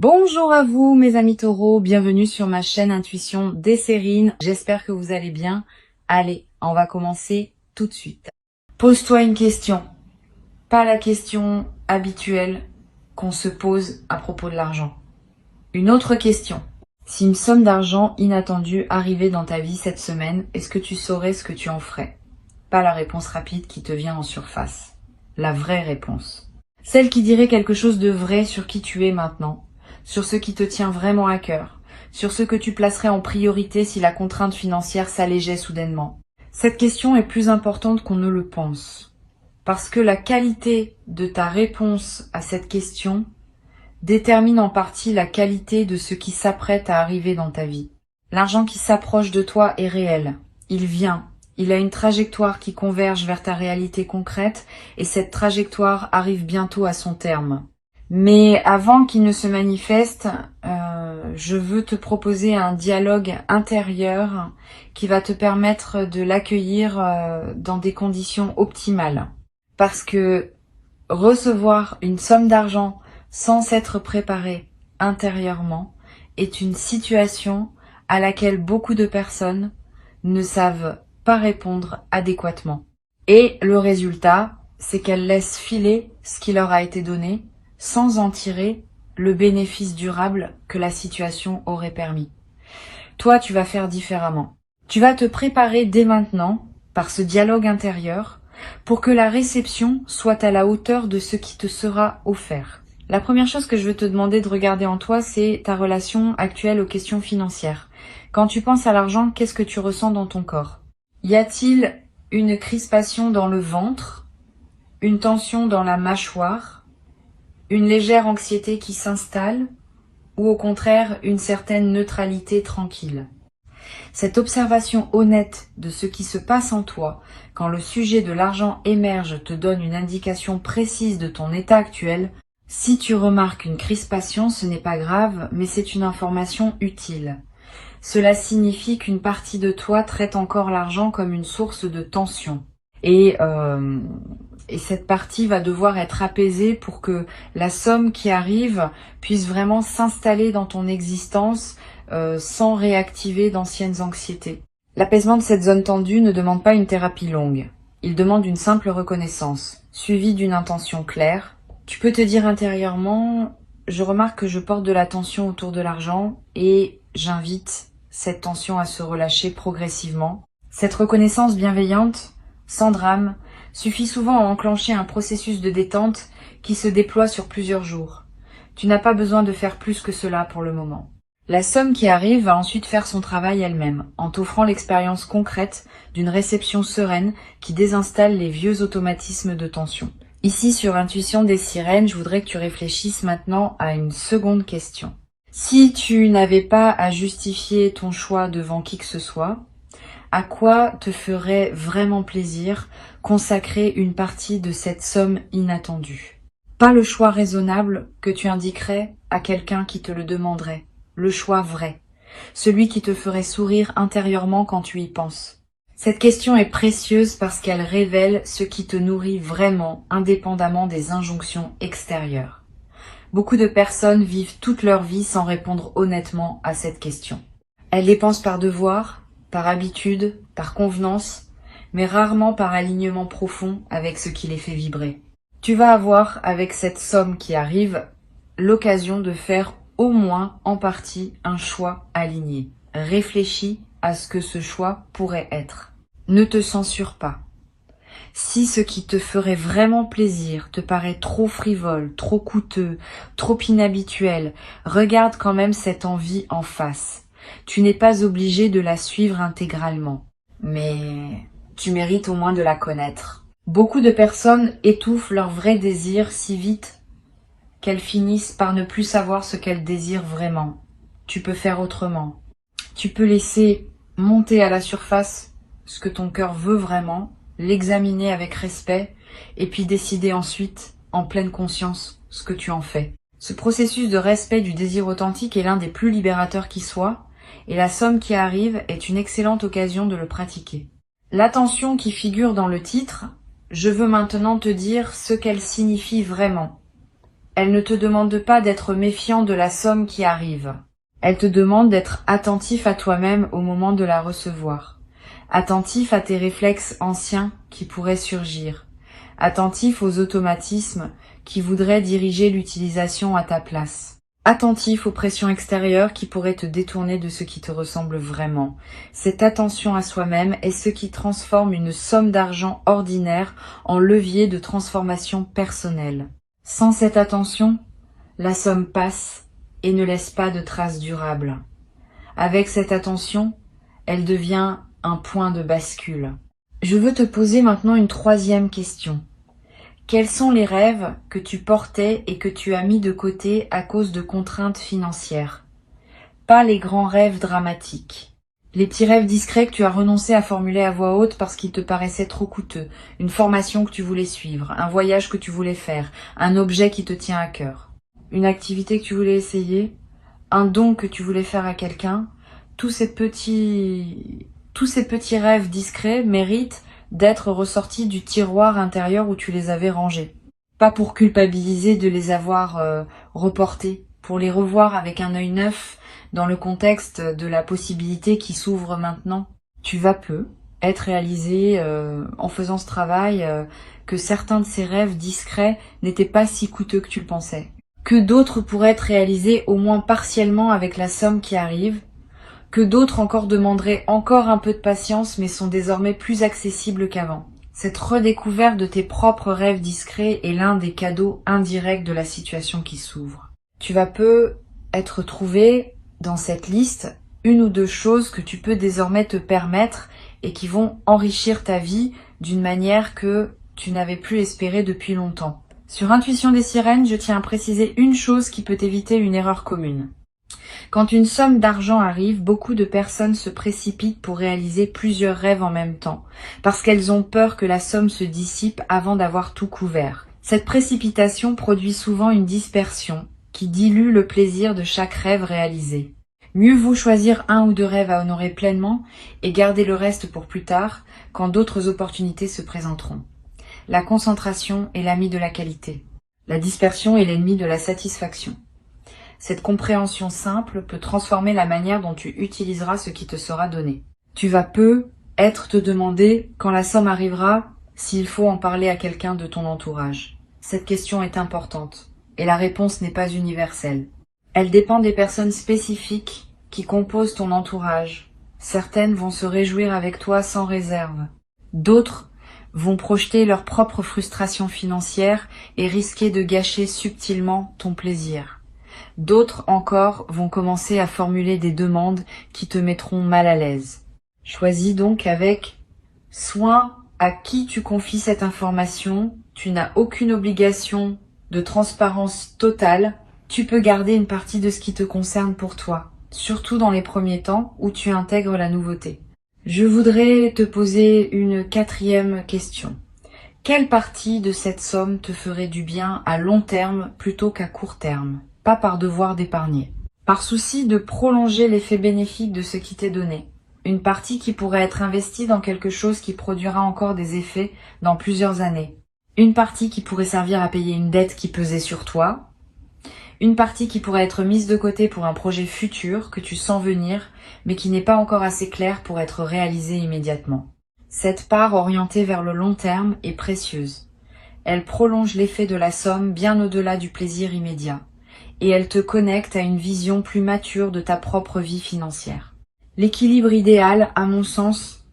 Bonjour à vous mes amis taureaux, bienvenue sur ma chaîne Intuition Desserine. J'espère que vous allez bien. Allez, on va commencer tout de suite. Pose-toi une question, pas la question habituelle qu'on se pose à propos de l'argent. Une autre question. Si une somme d'argent inattendue arrivait dans ta vie cette semaine, est-ce que tu saurais ce que tu en ferais? Pas la réponse rapide qui te vient en surface. La vraie réponse. Celle qui dirait quelque chose de vrai sur qui tu es maintenant, sur ce qui te tient vraiment à cœur, sur ce que tu placerais en priorité si la contrainte financière s'allégeait soudainement. Cette question est plus importante qu'on ne le pense, parce que la qualité de ta réponse à cette question détermine en partie la qualité de ce qui s'apprête à arriver dans ta vie. L'argent qui s'approche de toi est réel, il vient. Il a une trajectoire qui converge vers ta réalité concrète et cette trajectoire arrive bientôt à son terme. Mais avant qu'il ne se manifeste, je veux te proposer un dialogue intérieur qui va te permettre de l'accueillir dans des conditions optimales. Parce que recevoir une somme d'argent sans s'être préparé intérieurement est une situation à laquelle beaucoup de personnes ne savent pas répondre adéquatement. Et le résultat, c'est qu'elles laissent filer ce qui leur a été donné sans en tirer le bénéfice durable que la situation aurait permis. Toi, tu vas faire différemment. Tu vas te préparer dès maintenant, par ce dialogue intérieur, pour que la réception soit à la hauteur de ce qui te sera offert. La première chose que je veux te demander de regarder en toi, c'est ta relation actuelle aux questions financières. Quand tu penses à l'argent, qu'est-ce que tu ressens dans ton corps? Y a-t-il une crispation dans le ventre, une tension dans la mâchoire, une légère anxiété qui s'installe, ou au contraire une certaine neutralité tranquille? Cette observation honnête de ce qui se passe en toi quand le sujet de l'argent émerge te donne une indication précise de ton état actuel. Si tu remarques une crispation, ce n'est pas grave, mais c'est une information utile. Cela signifie qu'une partie de toi traite encore l'argent comme une source de tension. Et cette partie va devoir être apaisée pour que la somme qui arrive puisse vraiment s'installer dans ton existence sans réactiver d'anciennes anxiétés. L'apaisement de cette zone tendue ne demande pas une thérapie longue. Il demande une simple reconnaissance, suivie d'une intention claire. Tu peux te dire intérieurement, je remarque que je porte de la tension autour de l'argent et j'invite cette tension à se relâcher progressivement. Cette reconnaissance bienveillante, sans drame, suffit souvent à enclencher un processus de détente qui se déploie sur plusieurs jours. Tu n'as pas besoin de faire plus que cela pour le moment. La somme qui arrive va ensuite faire son travail elle-même, en t'offrant l'expérience concrète d'une réception sereine qui désinstalle les vieux automatismes de tension. Ici, sur Intuition des Sirènes, je voudrais que tu réfléchisses maintenant à une seconde question. Si tu n'avais pas à justifier ton choix devant qui que ce soit, à quoi te ferait vraiment plaisir consacrer une partie de cette somme inattendue? Pas le choix raisonnable que tu indiquerais à quelqu'un qui te le demanderait, le choix vrai, celui qui te ferait sourire intérieurement quand tu y penses. Cette question est précieuse parce qu'elle révèle ce qui te nourrit vraiment, indépendamment des injonctions extérieures. Beaucoup de personnes vivent toute leur vie sans répondre honnêtement à cette question. Elles les pensent par devoir, par habitude, par convenance, mais rarement par alignement profond avec ce qui les fait vibrer. Tu vas avoir, avec cette somme qui arrive, l'occasion de faire au moins en partie un choix aligné. Réfléchis à ce que ce choix pourrait être. Ne te censure pas. Si ce qui te ferait vraiment plaisir te paraît trop frivole, trop coûteux, trop inhabituel, regarde quand même cette envie en face. Tu n'es pas obligé de la suivre intégralement, mais tu mérites au moins de la connaître. Beaucoup de personnes étouffent leur vrai désir si vite qu'elles finissent par ne plus savoir ce qu'elles désirent vraiment. Tu peux faire autrement. Tu peux laisser monter à la surface ce que ton cœur veut vraiment, l'examiner avec respect et puis décider ensuite, en pleine conscience, ce que tu en fais. Ce processus de respect du désir authentique est l'un des plus libérateurs qui soit, et la somme qui arrive est une excellente occasion de le pratiquer. L'attention qui figure dans le titre, je veux maintenant te dire ce qu'elle signifie vraiment. Elle ne te demande pas d'être méfiant de la somme qui arrive. Elle te demande d'être attentif à toi-même au moment de la recevoir. Attentif à tes réflexes anciens qui pourraient surgir. Attentif aux automatismes qui voudraient diriger l'utilisation à ta place. Attentif aux pressions extérieures qui pourraient te détourner de ce qui te ressemble vraiment. Cette attention à soi-même est ce qui transforme une somme d'argent ordinaire en levier de transformation personnelle. Sans cette attention, la somme passe et ne laisse pas de traces durables. Avec cette attention, elle devient un point de bascule. Je veux te poser maintenant une troisième question. Quels sont les rêves que tu portais et que tu as mis de côté à cause de contraintes financières? Pas les grands rêves dramatiques. Les petits rêves discrets que tu as renoncé à formuler à voix haute parce qu'ils te paraissaient trop coûteux, une formation que tu voulais suivre, un voyage que tu voulais faire, un objet qui te tient à cœur, une activité que tu voulais essayer, un don que tu voulais faire à quelqu'un. Tous ces petits rêves discrets méritent d'être ressortis du tiroir intérieur où tu les avais rangés. Pas pour culpabiliser de les avoir reportés, pour les revoir avec un œil neuf dans le contexte de la possibilité qui s'ouvre maintenant. Tu vas peu être réalisé en faisant ce travail que certains de ces rêves discrets n'étaient pas si coûteux que tu le pensais. Que d'autres pourraient être réalisés au moins partiellement avec la somme qui arrive, que d'autres encore demanderaient encore un peu de patience mais sont désormais plus accessibles qu'avant. Cette redécouverte de tes propres rêves discrets est l'un des cadeaux indirects de la situation qui s'ouvre. Tu vas peu être trouvé dans cette liste une ou deux choses que tu peux désormais te permettre et qui vont enrichir ta vie d'une manière que tu n'avais plus espéré depuis longtemps. Sur Intuition des Sirènes, je tiens à préciser une chose qui peut éviter une erreur commune. Quand une somme d'argent arrive, beaucoup de personnes se précipitent pour réaliser plusieurs rêves en même temps, parce qu'elles ont peur que la somme se dissipe avant d'avoir tout couvert. Cette précipitation produit souvent une dispersion qui dilue le plaisir de chaque rêve réalisé. Mieux vaut choisir un ou deux rêves à honorer pleinement et garder le reste pour plus tard, quand d'autres opportunités se présenteront. La concentration est l'ami de la qualité. La dispersion est l'ennemi de la satisfaction. Cette compréhension simple peut transformer la manière dont tu utiliseras ce qui te sera donné. Tu vas peu être te demander, quand la somme arrivera, s'il faut en parler à quelqu'un de ton entourage. Cette question est importante, et la réponse n'est pas universelle. Elle dépend des personnes spécifiques qui composent ton entourage. Certaines vont se réjouir avec toi sans réserve. D'autres vont projeter leur propre frustration financière et risquer de gâcher subtilement ton plaisir. D'autres encore vont commencer à formuler des demandes qui te mettront mal à l'aise. Choisis donc avec soin à qui tu confies cette information. Tu n'as aucune obligation de transparence totale. Tu peux garder une partie de ce qui te concerne pour toi, surtout dans les premiers temps où tu intègres la nouveauté. Je voudrais te poser une quatrième question. Quelle partie de cette somme te ferait du bien à long terme plutôt qu'à court terme? Pas par devoir d'épargner. Par souci de prolonger l'effet bénéfique de ce qui t'est donné. Une partie qui pourrait être investie dans quelque chose qui produira encore des effets dans plusieurs années. Une partie qui pourrait servir à payer une dette qui pesait sur toi. Une partie qui pourrait être mise de côté pour un projet futur que tu sens venir, mais qui n'est pas encore assez clair pour être réalisé immédiatement. Cette part orientée vers le long terme est précieuse. Elle prolonge l'effet de la somme bien au-delà du plaisir immédiat. Et elle te connecte à une vision plus mature de ta propre vie financière. L'équilibre idéal, à mon sens,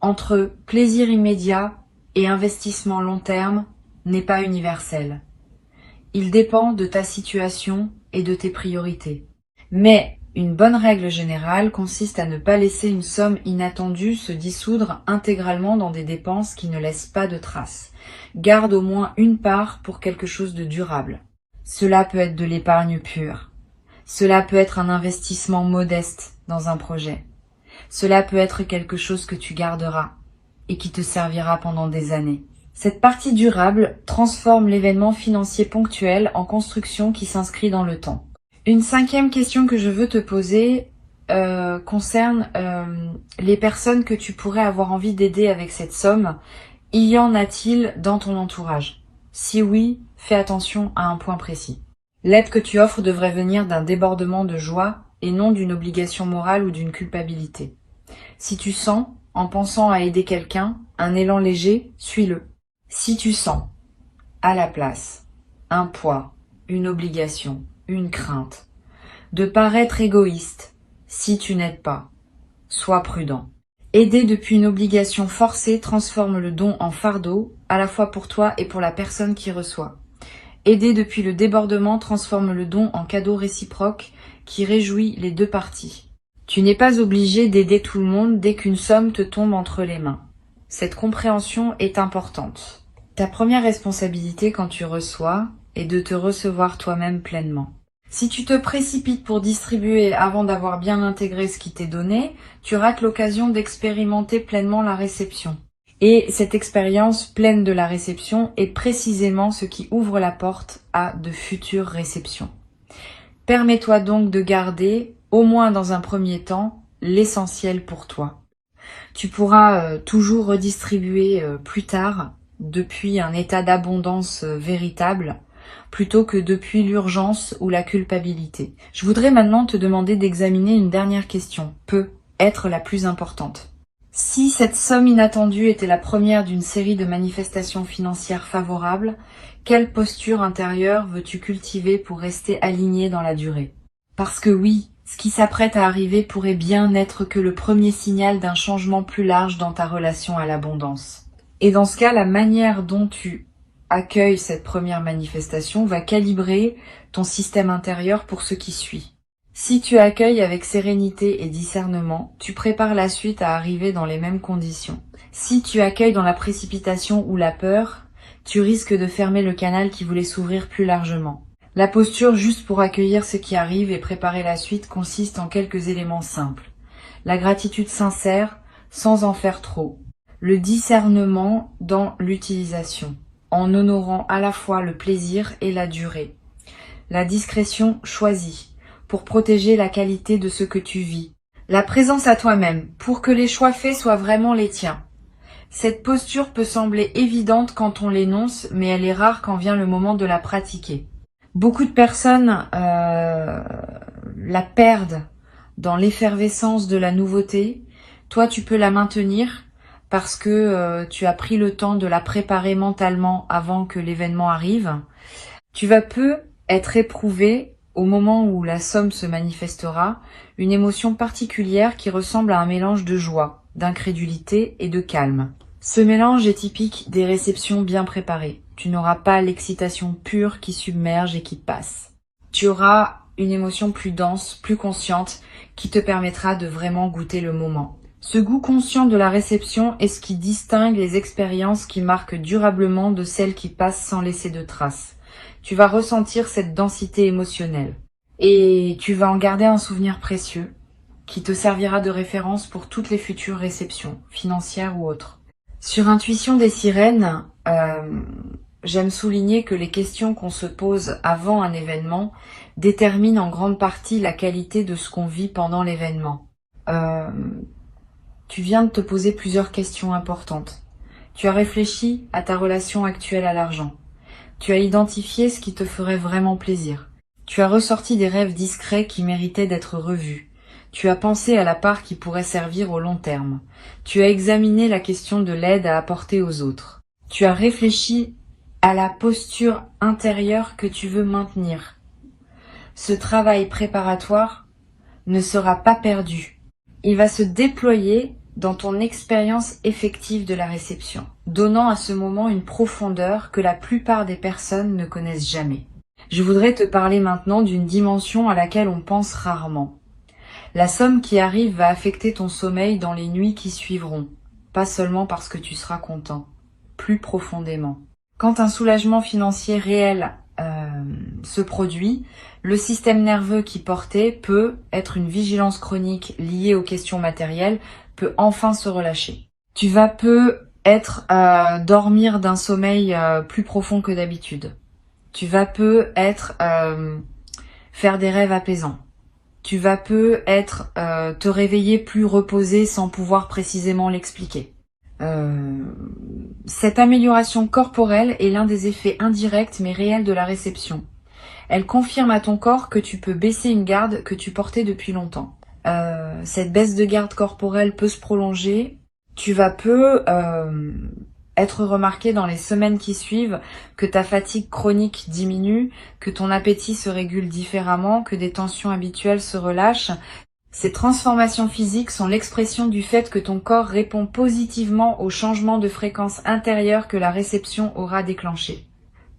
entre plaisir immédiat et investissement long terme n'est pas universel. Il dépend de ta situation et de tes priorités. Mais une bonne règle générale consiste à ne pas laisser une somme inattendue se dissoudre intégralement dans des dépenses qui ne laissent pas de traces. Garde au moins une part pour quelque chose de durable. Cela peut être de l'épargne pure. Cela peut être un investissement modeste dans un projet. Cela peut être quelque chose que tu garderas et qui te servira pendant des années. Cette partie durable transforme l'événement financier ponctuel en construction qui s'inscrit dans le temps. Une cinquième question que je veux te poser concerne les personnes que tu pourrais avoir envie d'aider avec cette somme. Y en a-t-il dans ton entourage? Si oui, fais attention à un point précis. L'aide que tu offres devrait venir d'un débordement de joie et non d'une obligation morale ou d'une culpabilité. Si tu sens, en pensant à aider quelqu'un, un élan léger, suis-le. Si tu sens, à la place, un poids, une obligation, une crainte, de paraître égoïste, si tu n'aides pas, sois prudent. Aider depuis une obligation forcée transforme le don en fardeau, à la fois pour toi et pour la personne qui reçoit. Aider depuis le débordement transforme le don en cadeau réciproque qui réjouit les deux parties. Tu n'es pas obligé d'aider tout le monde dès qu'une somme te tombe entre les mains. Cette compréhension est importante. Ta première responsabilité quand tu reçois est de te recevoir toi-même pleinement. Si tu te précipites pour distribuer avant d'avoir bien intégré ce qui t'est donné, tu rates l'occasion d'expérimenter pleinement la réception. Et cette expérience pleine de la réception est précisément ce qui ouvre la porte à de futures réceptions. Permets-toi donc de garder, au moins dans un premier temps, l'essentiel pour toi. Tu pourras toujours redistribuer plus tard, depuis un état d'abondance véritable, plutôt que depuis l'urgence ou la culpabilité. Je voudrais maintenant te demander d'examiner une dernière question, peut être la plus importante. Si cette somme inattendue était la première d'une série de manifestations financières favorables, quelle posture intérieure veux-tu cultiver pour rester aligné dans la durée? Parce que oui, ce qui s'apprête à arriver pourrait bien n'être que le premier signal d'un changement plus large dans ta relation à l'abondance. Et dans ce cas, la manière dont tu accueilles cette première manifestation va calibrer ton système intérieur pour ce qui suit. Si tu accueilles avec sérénité et discernement, tu prépares la suite à arriver dans les mêmes conditions. Si tu accueilles dans la précipitation ou la peur, tu risques de fermer le canal qui voulait s'ouvrir plus largement. La posture juste pour accueillir ce qui arrive et préparer la suite consiste en quelques éléments simples. La gratitude sincère, sans en faire trop. Le discernement dans l'utilisation, en honorant à la fois le plaisir et la durée. La discrétion choisie, pour protéger la qualité de ce que tu vis. La présence à toi-même, pour que les choix faits soient vraiment les tiens. Cette posture peut sembler évidente quand on l'énonce, mais elle est rare quand vient le moment de la pratiquer. Beaucoup de personnes la perdent dans l'effervescence de la nouveauté. Toi, tu peux la maintenir parce que tu as pris le temps de la préparer mentalement avant que l'événement arrive. Tu vas peu être éprouvé au moment où la somme se manifestera, une émotion particulière qui ressemble à un mélange de joie, d'incrédulité et de calme. Ce mélange est typique des réceptions bien préparées. Tu n'auras pas l'excitation pure qui submerge et qui passe. Tu auras une émotion plus dense, plus consciente, qui te permettra de vraiment goûter le moment. Ce goût conscient de la réception est ce qui distingue les expériences qui marquent durablement de celles qui passent sans laisser de traces. Tu vas ressentir cette densité émotionnelle et tu vas en garder un souvenir précieux qui te servira de référence pour toutes les futures réceptions, financières ou autres. Sur Intuition des sirènes, j'aime souligner que les questions qu'on se pose avant un événement déterminent en grande partie la qualité de ce qu'on vit pendant l'événement. Tu viens de te poser plusieurs questions importantes. Tu as réfléchi à ta relation actuelle à l'argent. Tu as identifié ce qui te ferait vraiment plaisir. Tu as ressorti des rêves discrets qui méritaient d'être revus. Tu as pensé à la part qui pourrait servir au long terme. Tu as examiné la question de l'aide à apporter aux autres. Tu as réfléchi à la posture intérieure que tu veux maintenir. Ce travail préparatoire ne sera pas perdu. Il va se déployer dans ton expérience effective de la réception, donnant à ce moment une profondeur que la plupart des personnes ne connaissent jamais. Je voudrais te parler maintenant d'une dimension à laquelle on pense rarement. La somme qui arrive va affecter ton sommeil dans les nuits qui suivront, pas seulement parce que tu seras content, plus profondément. Quand un soulagement financier réel se produit, le système nerveux qui portait peut être une vigilance chronique liée aux questions matérielles, peut enfin se relâcher. Tu vas peut-être dormir d'un sommeil plus profond que d'habitude. Tu vas peut-être faire des rêves apaisants. Tu vas peut-être te réveiller plus reposé sans pouvoir précisément l'expliquer. Cette amélioration corporelle est l'un des effets indirects mais réels de la réception. Elle confirme à ton corps que tu peux baisser une garde que tu portais depuis longtemps. Cette baisse de garde corporelle peut se prolonger. Tu vas être remarqué dans les semaines qui suivent que ta fatigue chronique diminue, que ton appétit se régule différemment, que des tensions habituelles se relâchent. Ces transformations physiques sont l'expression du fait que ton corps répond positivement aux changements de fréquence intérieure que la réception aura déclenché.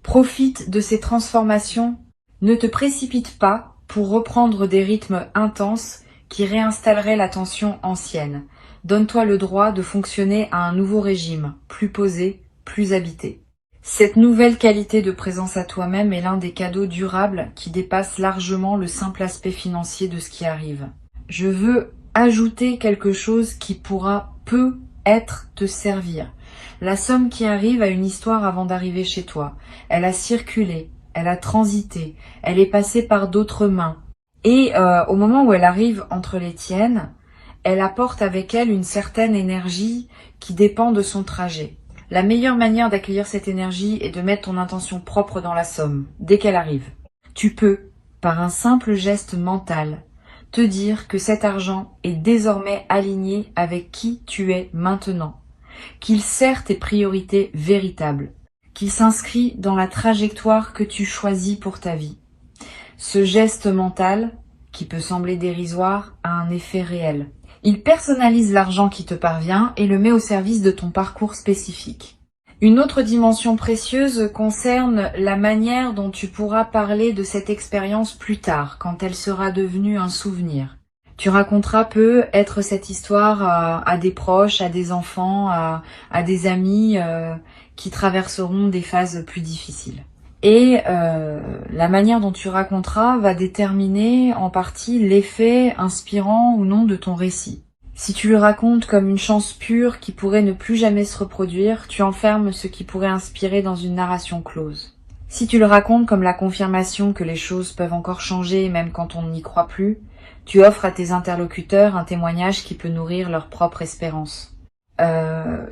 Profite de ces transformations, ne te précipite pas pour reprendre des rythmes intenses qui réinstalleraient la tension ancienne. Donne-toi le droit de fonctionner à un nouveau régime, plus posé, plus habité. Cette nouvelle qualité de présence à toi-même est l'un des cadeaux durables qui dépasse largement le simple aspect financier de ce qui arrive. Je veux ajouter quelque chose qui peut-être te servir. La somme qui arrive a une histoire avant d'arriver chez toi. Elle a circulé, elle a transité, elle est passée par d'autres mains. Et au moment où elle arrive entre les tiennes, elle apporte avec elle une certaine énergie qui dépend de son trajet. La meilleure manière d'accueillir cette énergie est de mettre ton intention propre dans la somme, dès qu'elle arrive. Tu peux, par un simple geste mental, te dire que cet argent est désormais aligné avec qui tu es maintenant, qu'il sert tes priorités véritables, qu'il s'inscrit dans la trajectoire que tu choisis pour ta vie. Ce geste mental, qui peut sembler dérisoire, a un effet réel. Il personnalise l'argent qui te parvient et le met au service de ton parcours spécifique. Une autre dimension précieuse concerne la manière dont tu pourras parler de cette expérience plus tard, quand elle sera devenue un souvenir. Tu raconteras peut-être cette histoire à des proches, à des enfants, à des amis qui traverseront des phases plus difficiles. Et la manière dont tu raconteras va déterminer en partie l'effet inspirant ou non de ton récit. Si tu le racontes comme une chance pure qui pourrait ne plus jamais se reproduire, tu enfermes ce qui pourrait inspirer dans une narration close. Si tu le racontes comme la confirmation que les choses peuvent encore changer même quand on n'y croit plus, tu offres à tes interlocuteurs un témoignage qui peut nourrir leur propre espérance.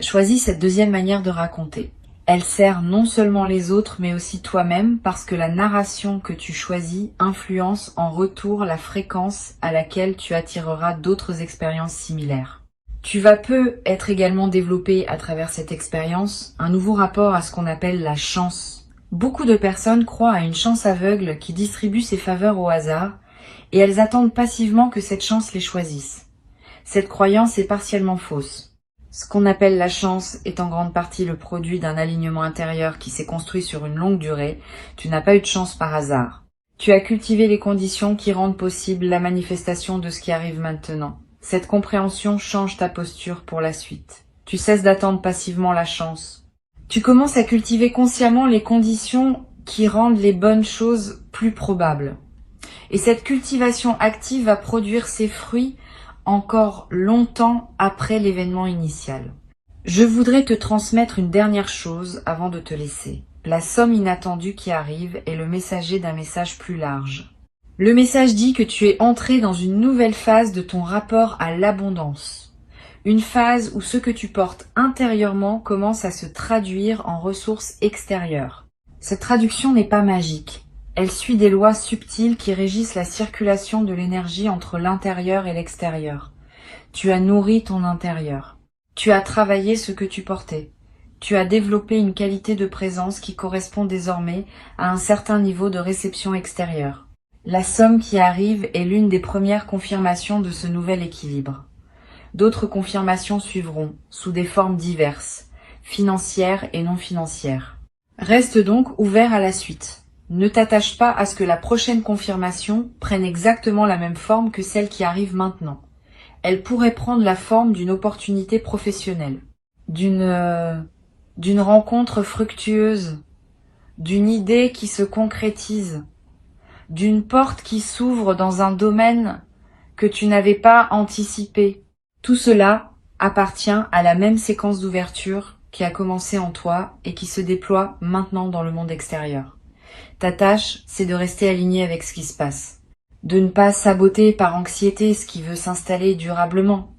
Choisis cette deuxième manière de raconter. Elle sert non seulement les autres, mais aussi toi-même, parce que la narration que tu choisis influence en retour la fréquence à laquelle tu attireras d'autres expériences similaires. Tu vas peut-être également développer à travers cette expérience un nouveau rapport à ce qu'on appelle la chance. Beaucoup de personnes croient à une chance aveugle qui distribue ses faveurs au hasard, et elles attendent passivement que cette chance les choisisse. Cette croyance est partiellement fausse. Ce qu'on appelle la chance est en grande partie le produit d'un alignement intérieur qui s'est construit sur une longue durée. Tu n'as pas eu de chance par hasard. Tu as cultivé les conditions qui rendent possible la manifestation de ce qui arrive maintenant. Cette compréhension change ta posture pour la suite. Tu cesses d'attendre passivement la chance. Tu commences à cultiver consciemment les conditions qui rendent les bonnes choses plus probables. Et cette cultivation active va produire ses fruits encore longtemps après l'événement initial. Je voudrais te transmettre une dernière chose avant de te laisser. La somme inattendue qui arrive est le messager d'un message plus large. Le message dit que tu es entré dans une nouvelle phase de ton rapport à l'abondance. Une phase où ce que tu portes intérieurement commence à se traduire en ressources extérieures. Cette traduction n'est pas magique. Elle suit des lois subtiles qui régissent la circulation de l'énergie entre l'intérieur et l'extérieur. Tu as nourri ton intérieur. Tu as travaillé ce que tu portais. Tu as développé une qualité de présence qui correspond désormais à un certain niveau de réception extérieure. La somme qui arrive est l'une des premières confirmations de ce nouvel équilibre. D'autres confirmations suivront, sous des formes diverses, financières et non financières. Reste donc ouvert à la suite. Ne t'attache pas à ce que la prochaine confirmation prenne exactement la même forme que celle qui arrive maintenant. Elle pourrait prendre la forme d'une opportunité professionnelle, d'une rencontre fructueuse, d'une idée qui se concrétise, d'une porte qui s'ouvre dans un domaine que tu n'avais pas anticipé. Tout cela appartient à la même séquence d'ouverture qui a commencé en toi et qui se déploie maintenant dans le monde extérieur. Ta tâche, c'est de rester aligné avec ce qui se passe. De ne pas saboter par anxiété ce qui veut s'installer durablement.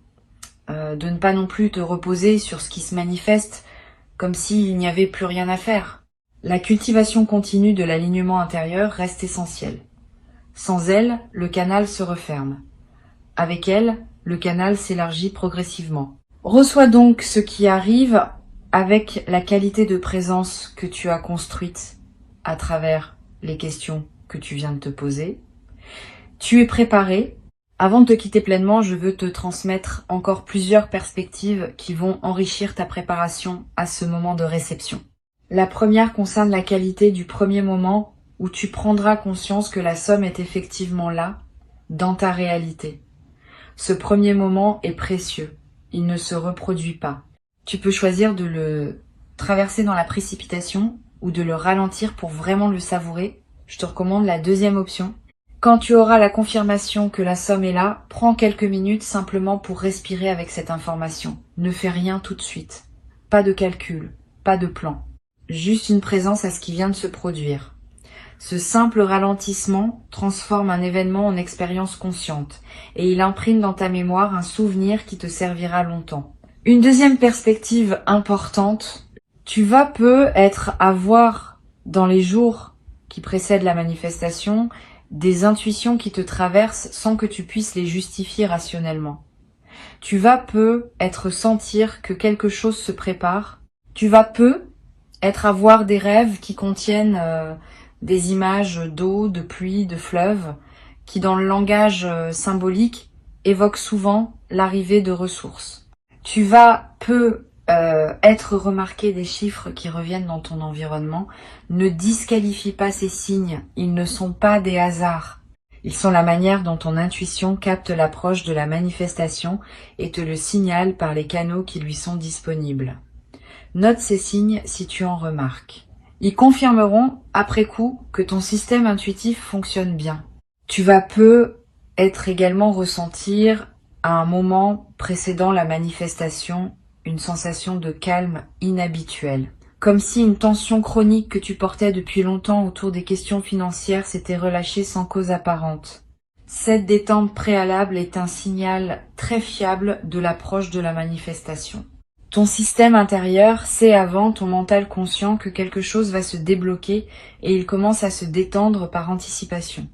De ne pas non plus te reposer sur ce qui se manifeste comme s'il n'y avait plus rien à faire. La cultivation continue de l'alignement intérieur reste essentielle. Sans elle, le canal se referme. Avec elle, le canal s'élargit progressivement. Reçois donc ce qui arrive avec la qualité de présence que tu as construite à travers les questions que tu viens de te poser. Tu es préparé. Avant de te quitter pleinement, je veux te transmettre encore plusieurs perspectives qui vont enrichir ta préparation à ce moment de réception. La première concerne la qualité du premier moment où tu prendras conscience que la somme est effectivement là, dans ta réalité. Ce premier moment est précieux, il ne se reproduit pas. Tu peux choisir de le traverser dans la précipitation ou de le ralentir pour vraiment le savourer. Je te recommande la deuxième option. Quand tu auras la confirmation que la somme est là, prends quelques minutes simplement pour respirer avec cette information. Ne fais rien tout de suite. Pas de calcul, pas de plan. Juste une présence à ce qui vient de se produire. Ce simple ralentissement transforme un événement en expérience consciente et il imprime dans ta mémoire un souvenir qui te servira longtemps. Une deuxième perspective importante, tu vas peut-être avoir dans les jours qui précèdent la manifestation des intuitions qui te traversent sans que tu puisses les justifier rationnellement. Tu vas peut-être sentir que quelque chose se prépare. Tu vas peut-être avoir des rêves qui contiennent des images d'eau, de pluie, de fleuves, qui dans le langage symbolique évoquent souvent l'arrivée de ressources. Tu vas être remarqué des chiffres qui reviennent dans ton environnement. Ne disqualifie pas ces signes, ils ne sont pas des hasards. Ils sont la manière dont ton intuition capte l'approche de la manifestation et te le signale par les canaux qui lui sont disponibles. Note ces signes si tu en remarques. Ils confirmeront, après coup, que ton système intuitif fonctionne bien. Tu vas peut-être également ressentir, à un moment précédant la manifestation, une sensation de calme inhabituelle. Comme si une tension chronique que tu portais depuis longtemps autour des questions financières s'était relâchée sans cause apparente. Cette détente préalable est un signal très fiable de l'approche de la manifestation. Ton système intérieur sait avant ton mental conscient que quelque chose va se débloquer et il commence à se détendre par anticipation.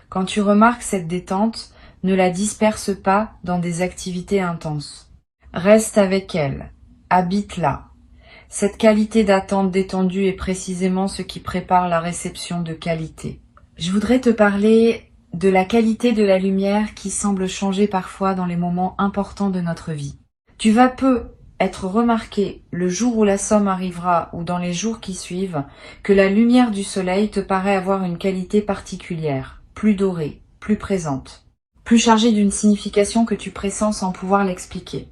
Quand tu remarques cette détente, ne la disperse pas dans des activités intenses. Reste avec elle, habite-la. Cette qualité d'attente détendue est précisément ce qui prépare la réception de qualité. Je voudrais te parler de la qualité de la lumière qui semble changer parfois dans les moments importants de notre vie. Tu vas être remarqué le jour où la somme arrivera ou dans les jours qui suivent que la lumière du soleil te paraît avoir une qualité particulière, plus dorée, plus présente, plus chargée d'une signification que tu pressens sans pouvoir l'expliquer.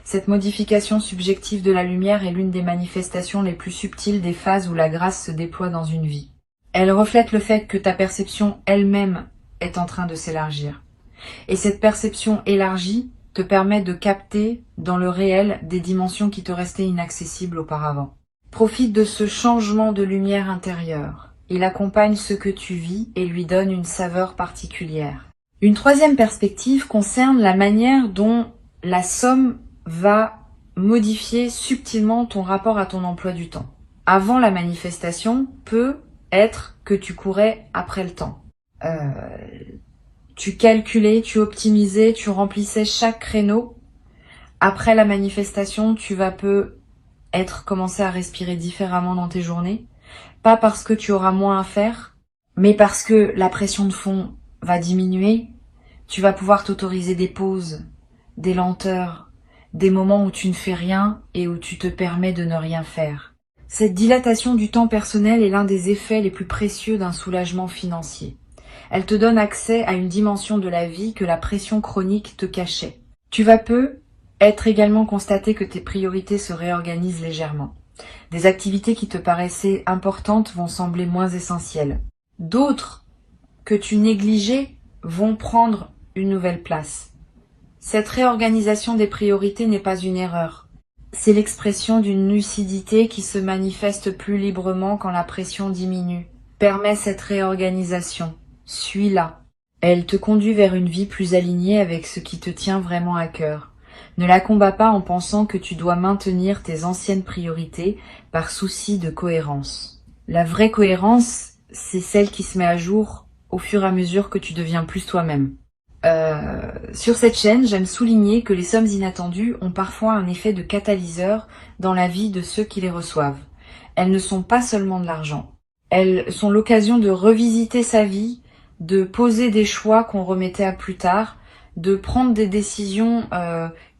Cette modification subjective de la lumière est l'une des manifestations les plus subtiles des phases où la grâce se déploie dans une vie. Elle reflète le fait que ta perception elle-même est en train de s'élargir. Et cette perception élargie te permet de capter dans le réel des dimensions qui te restaient inaccessibles auparavant. Profite de ce changement de lumière intérieure. Il accompagne ce que tu vis et lui donne une saveur particulière. Une troisième perspective concerne la manière dont la somme va modifier subtilement ton rapport à ton emploi du temps. Avant la manifestation, peut être que tu courais après le temps. Tu calculais, tu optimisais, tu remplissais chaque créneau. Après la manifestation, tu vas peut-être commencer à respirer différemment dans tes journées. Pas parce que tu auras moins à faire, mais parce que la pression de fond va diminuer. Tu vas pouvoir t'autoriser des pauses, des lenteurs, des moments où tu ne fais rien et où tu te permets de ne rien faire. Cette dilatation du temps personnel est l'un des effets les plus précieux d'un soulagement financier. Elle te donne accès à une dimension de la vie que la pression chronique te cachait. Tu vas être également constater que tes priorités se réorganisent légèrement. Des activités qui te paraissaient importantes vont sembler moins essentielles. D'autres que tu négligeais vont prendre une nouvelle place. Cette réorganisation des priorités n'est pas une erreur. C'est l'expression d'une lucidité qui se manifeste plus librement quand la pression diminue. Permets cette réorganisation. Suis-la. Elle te conduit vers une vie plus alignée avec ce qui te tient vraiment à cœur. Ne la combats pas en pensant que tu dois maintenir tes anciennes priorités par souci de cohérence. La vraie cohérence, c'est celle qui se met à jour au fur et à mesure que tu deviens plus toi-même. Sur cette chaîne, j'aime souligner que les sommes inattendues ont parfois un effet de catalyseur dans la vie de ceux qui les reçoivent. Elles ne sont pas seulement de l'argent. Elles sont l'occasion de revisiter sa vie, de poser des choix qu'on remettait à plus tard, de prendre des décisions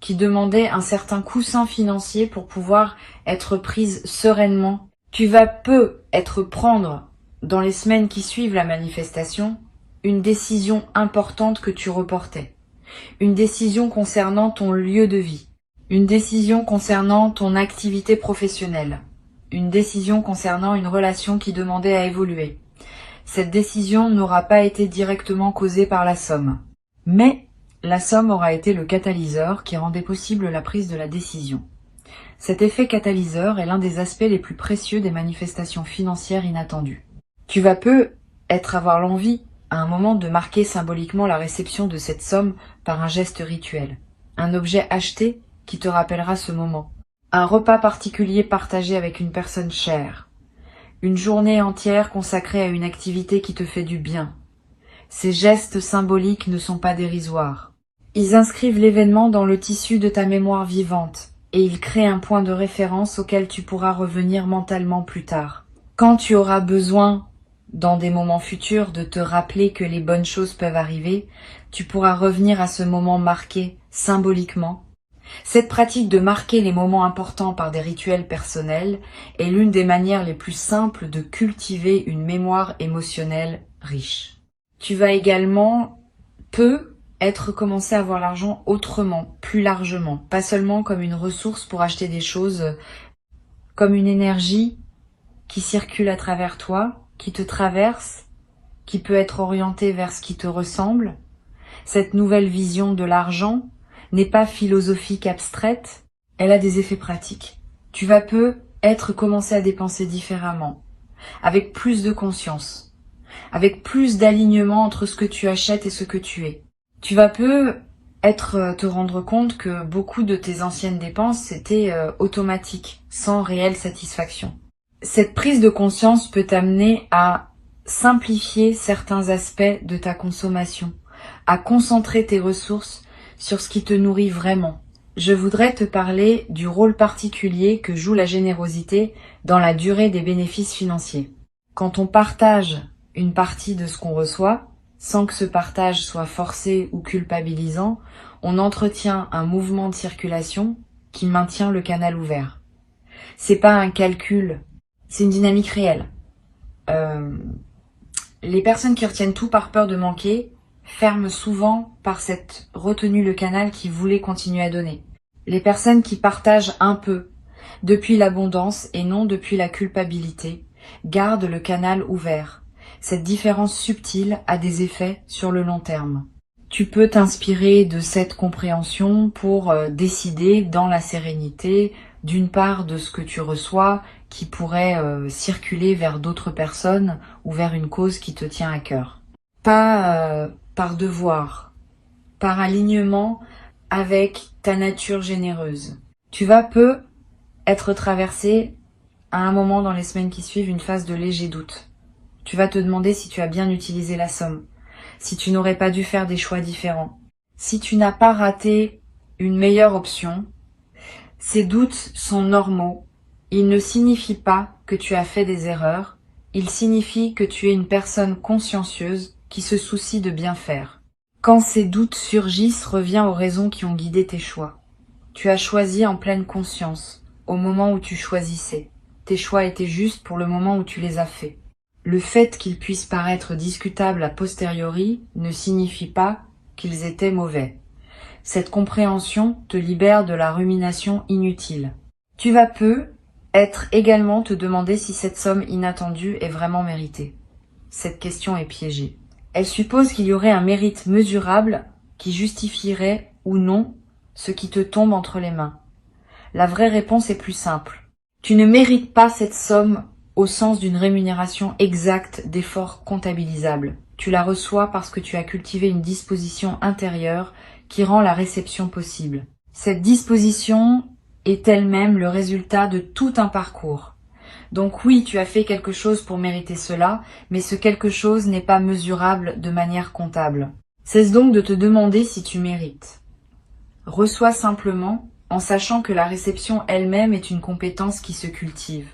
qui demandaient un certain coussin financier pour pouvoir être prises sereinement. Tu vas peut-être prendre, dans les semaines qui suivent la manifestation, une décision importante que tu reportais. Une décision concernant ton lieu de vie. Une décision concernant ton activité professionnelle. Une décision concernant une relation qui demandait à évoluer. Cette décision n'aura pas été directement causée par la somme. Mais la somme aura été le catalyseur qui rendait possible la prise de la décision. Cet effet catalyseur est l'un des aspects les plus précieux des manifestations financières inattendues. Tu vas peut-être avoir l'envie à un moment de marquer symboliquement la réception de cette somme par un geste rituel. Un objet acheté qui te rappellera ce moment. Un repas particulier partagé avec une personne chère. Une journée entière consacrée à une activité qui te fait du bien. Ces gestes symboliques ne sont pas dérisoires. Ils inscrivent l'événement dans le tissu de ta mémoire vivante et ils créent un point de référence auquel tu pourras revenir mentalement plus tard. Quand tu auras besoin dans des moments futurs de te rappeler que les bonnes choses peuvent arriver, tu pourras revenir à ce moment marqué symboliquement. Cette pratique de marquer les moments importants par des rituels personnels est l'une des manières les plus simples de cultiver une mémoire émotionnelle riche. Tu vas également peut-être commencer à voir l'argent autrement, plus largement, pas seulement comme une ressource pour acheter des choses, comme une énergie qui circule à travers toi, qui te traverse, qui peut être orientée vers ce qui te ressemble. Cette nouvelle vision de l'argent n'est pas philosophique abstraite, elle a des effets pratiques. Tu vas peut-être commencer à dépenser différemment, avec plus de conscience, avec plus d'alignement entre ce que tu achètes et ce que tu es. Tu vas peut-être te rendre compte que beaucoup de tes anciennes dépenses étaient automatiques, sans réelle satisfaction. Cette prise de conscience peut t'amener à simplifier certains aspects de ta consommation, à concentrer tes ressources sur ce qui te nourrit vraiment. Je voudrais te parler du rôle particulier que joue la générosité dans la durée des bénéfices financiers. Quand on partage une partie de ce qu'on reçoit, sans que ce partage soit forcé ou culpabilisant, on entretient un mouvement de circulation qui maintient le canal ouvert. C'est pas un calcul, c'est une dynamique réelle. Les personnes qui retiennent tout par peur de manquer ferment souvent par cette retenue le canal qui voulait continuer à donner. Les personnes qui partagent un peu, depuis l'abondance et non depuis la culpabilité, gardent le canal ouvert. Cette différence subtile a des effets sur le long terme. Tu peux t'inspirer de cette compréhension pour décider dans la sérénité, d'une part de ce que tu reçois, qui pourrait circuler vers d'autres personnes ou vers une cause qui te tient à cœur. Pas par devoir, par alignement avec ta nature généreuse. Tu vas peut-être traverser à un moment dans les semaines qui suivent une phase de léger doute. Tu vas te demander si tu as bien utilisé la somme, si tu n'aurais pas dû faire des choix différents, si tu n'as pas raté une meilleure option. Ces doutes sont normaux. Ils ne signifient pas que tu as fait des erreurs. Ils signifient que tu es une personne consciencieuse qui se soucie de bien faire. Quand ces doutes surgissent, reviens aux raisons qui ont guidé tes choix. Tu as choisi en pleine conscience, au moment où tu choisissais. Tes choix étaient justes pour le moment où tu les as faits. Le fait qu'ils puissent paraître discutables a posteriori ne signifie pas qu'ils étaient mauvais. Cette compréhension te libère de la rumination inutile. Tu vas peut-être également te demander si cette somme inattendue est vraiment méritée. Cette question est piégée. Elle suppose qu'il y aurait un mérite mesurable qui justifierait ou non ce qui te tombe entre les mains. La vraie réponse est plus simple. Tu ne mérites pas cette somme au sens d'une rémunération exacte d'efforts comptabilisables. Tu la reçois parce que tu as cultivé une disposition intérieure qui rend la réception possible. Cette disposition est elle-même le résultat de tout un parcours. Donc oui, tu as fait quelque chose pour mériter cela, mais ce quelque chose n'est pas mesurable de manière comptable. Cesse donc de te demander si tu mérites. Reçois simplement en sachant que la réception elle-même est une compétence qui se cultive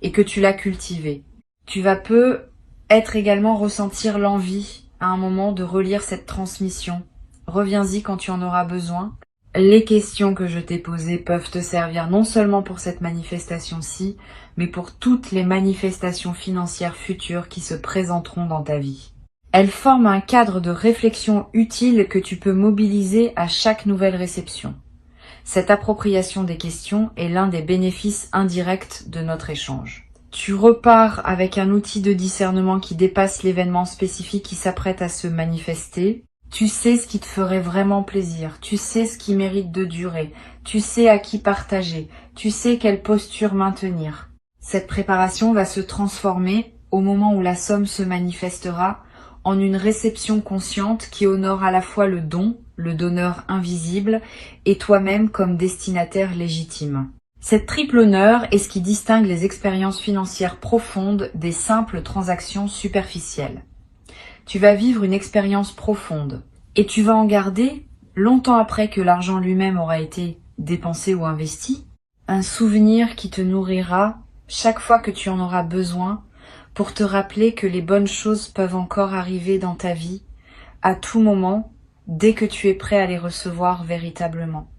et que tu l'as cultivée. Tu vas peut-être également ressentir l'envie à un moment de relire cette transmission. Reviens-y quand tu en auras besoin. Les questions que je t'ai posées peuvent te servir non seulement pour cette manifestation-ci, mais pour toutes les manifestations financières futures qui se présenteront dans ta vie. Elles forment un cadre de réflexion utile que tu peux mobiliser à chaque nouvelle réception. Cette appropriation des questions est l'un des bénéfices indirects de notre échange. Tu repars avec un outil de discernement qui dépasse l'événement spécifique qui s'apprête à se manifester. Tu sais ce qui te ferait vraiment plaisir, tu sais ce qui mérite de durer, tu sais à qui partager, tu sais quelle posture maintenir. Cette préparation va se transformer, au moment où la somme se manifestera, en une réception consciente qui honore à la fois le don, le donneur invisible, et toi-même comme destinataire légitime. Cette triple honneur est ce qui distingue les expériences financières profondes des simples transactions superficielles. Tu vas vivre une expérience profonde, et tu vas en garder, longtemps après que l'argent lui-même aura été dépensé ou investi, un souvenir qui te nourrira chaque fois que tu en auras besoin pour te rappeler que les bonnes choses peuvent encore arriver dans ta vie, à tout moment, dès que tu es prêt à les recevoir véritablement.